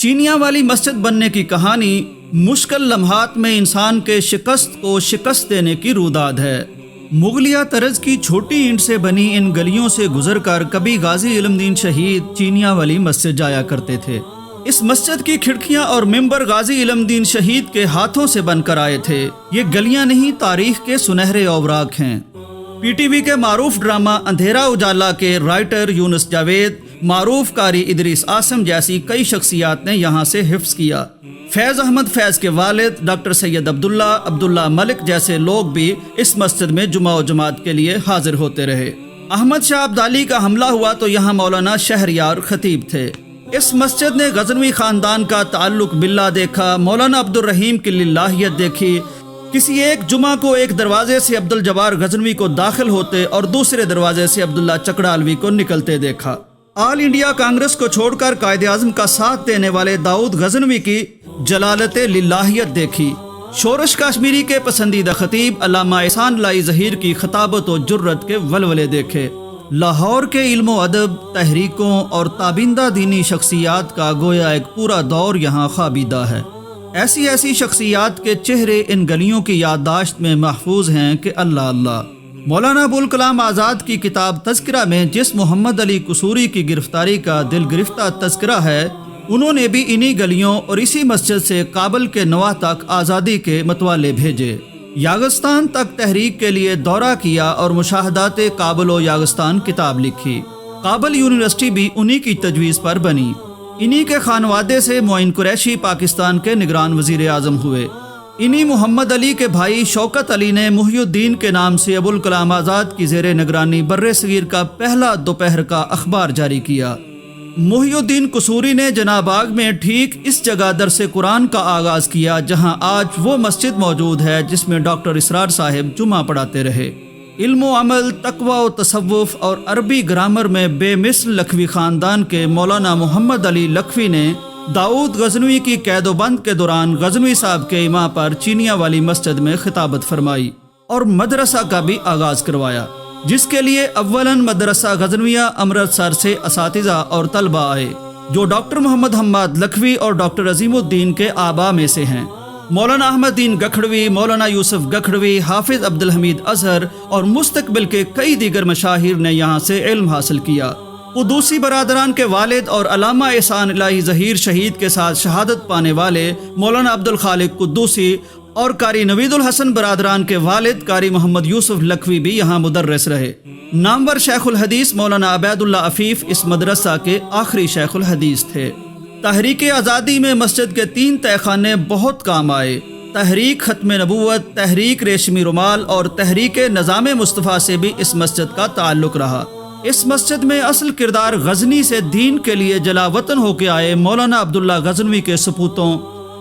چینیاں والی مسجد بننے کی کہانی مشکل لمحات میں انسان کے شکست کو شکست دینے کی روداد ہے۔ مغلیہ طرز کی چھوٹی اینٹ سے بنی ان گلیوں سے گزر کر کبھی غازی علم دین شہید چینیاں والی مسجد جایا کرتے تھے۔ اس مسجد کی کھڑکیاں اور ممبر غازی علم دین شہید کے ہاتھوں سے بن کر آئے تھے۔ یہ گلیاں نہیں، تاریخ کے سنہرے اوراق ہیں۔ پی ٹی وی کے معروف ڈرامہ اندھیرا اجالا کے رائٹر یونس جاوید، معروف قاری ادریس آسم جیسی کئی شخصیات نے یہاں سے حفظ کیا۔ فیض احمد فیض کے والد ڈاکٹر سید عبداللہ ملک جیسے لوگ بھی اس مسجد میں جمعہ و جماعت کے لیے حاضر ہوتے رہے۔ احمد شاہ ابدالی کا حملہ ہوا تو یہاں مولانا شہریار خطیب تھے۔ اس مسجد نے غزنوی خاندان کا تعلق باللہ دیکھا، مولانا عبدالرحیم کی للہیت دیکھی۔ کسی ایک جمعہ کو ایک دروازے سے عبدالجبار غزنوی کو داخل ہوتے اور دوسرے دروازے سے عبداللہ چکڑالوی کو نکلتے دیکھا۔ آل انڈیا کانگریس کو چھوڑ کر قائد اعظم کا ساتھ دینے والے داؤد غزنوی کی جلالت للہیت دیکھی۔ شورش کشمیری کے پسندیدہ خطیب علامہ احسان اللہ ظہیر کی خطابت و جرت کے ولولے دیکھے۔ لاہور کے علم و ادب، تحریکوں اور تابندہ دینی شخصیات کا گویا ایک پورا دور یہاں خوابیدہ ہے۔ ایسی شخصیات کے چہرے ان گلیوں کی یادداشت میں محفوظ ہیں کہ اللہ اللہ۔ مولانا ابوالکلام آزاد کی کتاب تذکرہ میں جس محمد علی قصوری کی گرفتاری کا دل گرفتہ تذکرہ ہے، انہوں نے بھی انہی گلیوں اور اسی مسجد سے کابل کے نواح تک آزادی کے متوالے بھیجے۔ یاغستان تک تحریک کے لیے دورہ کیا اور مشاہدات کابل و یاغستان کتاب لکھی۔ کابل یونیورسٹی بھی انہی کی تجویز پر بنی۔ انہی کے خانوادے سے معین قریشی پاکستان کے نگران وزیر اعظم ہوئے۔ انہی محمد علی کے بھائی شوکت علی نے محی الدین کے نام سے ابوالکلام آزاد کی زیر نگرانی بر صغیر کا پہلا دوپہر کا اخبار جاری کیا۔ محی الدین قصوری نے جناب باغ میں ٹھیک اس جگہ درس قرآن کا آغاز کیا جہاں آج وہ مسجد موجود ہے جس میں ڈاکٹر اسرار صاحب جمعہ پڑھاتے رہے۔ علم و عمل، تقوی و تصوف اور عربی گرامر میں بے مثل لکھوی خاندان کے مولانا محمد علی لکھوی نے داؤد غزنوی کی قید و بند کے دوران غزنوی صاحب کے امام پر چینیاں والی مسجد میں خطابت فرمائی اور مدرسہ کا بھی آغاز کروایا، جس کے لیے اولاً مدرسہ غزنویہ امرتسر سے اساتذہ اور طلبہ آئے جو ڈاکٹر محمد حماد لکھوی اور ڈاکٹر عظیم الدین کے آباء میں سے ہیں۔ مولانا احمد دین گکھڑوی، مولانا یوسف گکھڑوی، حافظ عبدالحمید اظہر اور مستقبل کے کئی دیگر مشاہیر نے یہاں سے علم حاصل کیا۔ قدوسی برادران کے والد اور علامہ احسان اللہ ظہیر شہید کے ساتھ شہادت پانے والے مولانا عبدالخالق قدوسی اور قاری نوید الحسن برادران کے والد قاری محمد یوسف لکھوی بھی یہاں مدرس رہے۔ نامور شیخ الحدیث مولانا عبید اللہ عفیف اس مدرسہ کے آخری شیخ الحدیث تھے۔ تحریک آزادی میں مسجد کے 3 تہہ خانے بہت کام آئے۔ تحریک ختم نبوت، تحریک ریشمی رومال اور تحریک نظام مصطفیٰ سے بھی اس مسجد کا تعلق رہا۔ اس مسجد میں اصل کردار غزنی سے دین کے لیے جلا وطن ہو کے آئے مولانا عبداللہ غزنوی کے سپوتوں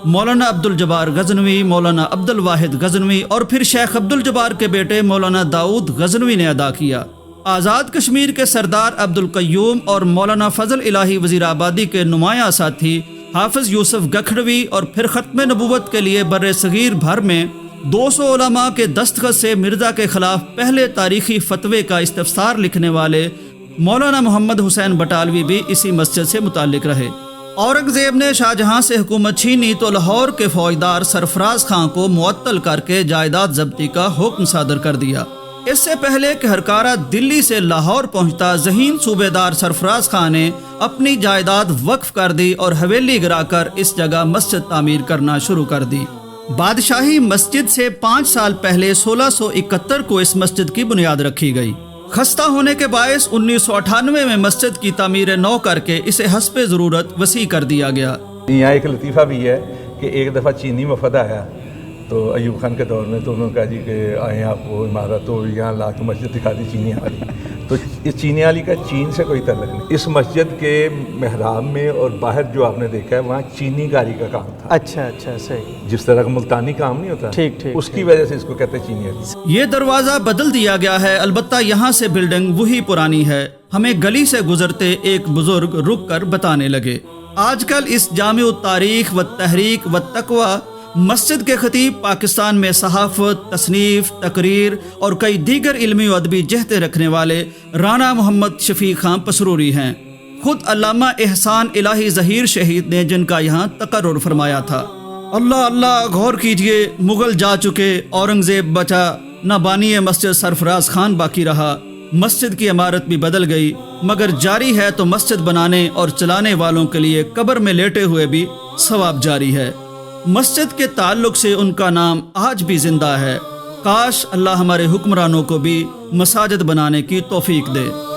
مولانا عبدالجبار غزنوی، مولانا عبدالواحد غزنوی اور پھر شیخ عبدالجبار کے بیٹے مولانا داؤد غزنوی نے ادا کیا۔ آزاد کشمیر کے سردار عبدالقیوم اور مولانا فضل الہی وزیر آبادی کے نمایاں ساتھی حافظ یوسف گکھڑوی اور پھر ختم نبوت کے لیے بر صغیر بھر میں 200 علماء کے دستخط سے مرزا کے خلاف پہلے تاریخی فتوے کا استفسار لکھنے والے مولانا محمد حسین بٹالوی بھی اسی مسجد سے متعلق رہے۔ اورنگزیب نے شاہجہاں سے حکومت چھینی تو لاہور کے فوجدار سرفراز خان کو معطل کر کے جائیداد ضبطی کا حکم صادر کر دیا۔ اس سے پہلے کہ ہرکارہ دلی سے لاہور پہنچتا، ذہین صوبے دار سرفراز خان نے اپنی جائیداد وقف کر دی اور حویلی گرا کر اس جگہ مسجد تعمیر کرنا شروع کر دی۔ بادشاہی مسجد سے 5 سال پہلے 1671 کو اس مسجد کی بنیاد رکھی گئی۔ خستہ ہونے کے باعث 1998 میں مسجد کی تعمیر نو کر کے اسے حسب ضرورت وسیع کر دیا گیا۔ یہاں ایک لطیفہ بھی ہے کہ ایک دفعہ چینی وفد آیا تو ایوب خان کے دور میں، تو انہوں نے کہا جی کہ آئیں آپ کو عمارت تو یہاں لا کے مسجد دکھا دی چینی والی۔ تو اس چینی والی کا چین سے کوئی تعلق نہیں۔ اس مسجد کے محراب میں اور باہر جو آپ نے دیکھا ہے وہاں چینی کاری کا کام تھا۔ اچھا صحیح، جس طرح کا ملتانی کام نہیں ہوتا، ٹھیک اس کی وجہ سے اس کو کہتے ہیں چینی والی۔ یہ دروازہ بدل دیا گیا ہے، البتہ یہاں سے بلڈنگ وہی پرانی ہے۔ ہمیں گلی سے گزرتے ایک بزرگ رک کر بتانے لگے، آج کل اس جامع التاریخ و تحریک و تقوی مسجد کے خطیب پاکستان میں صحافت، تصنیف، تقریر اور کئی دیگر علمی و ادبی جہتیں رکھنے والے رانا محمد شفیق خان پسروری ہیں۔ خود علامہ احسان الہی ظہیر شہید نے جن کا یہاں تقرر فرمایا تھا۔ اللہ اللہ، غور کیجئے، مغل جا چکے، اورنگزیب بچا، نہ بانی مسجد سرفراز خان باقی رہا، مسجد کی عمارت بھی بدل گئی، مگر جاری ہے تو مسجد بنانے اور چلانے والوں کے لیے قبر میں لیٹے ہوئے بھی ثواب جاری ہے۔ مسجد کے تعلق سے ان کا نام آج بھی زندہ ہے۔ کاش اللہ ہمارے حکمرانوں کو بھی مساجد بنانے کی توفیق دے۔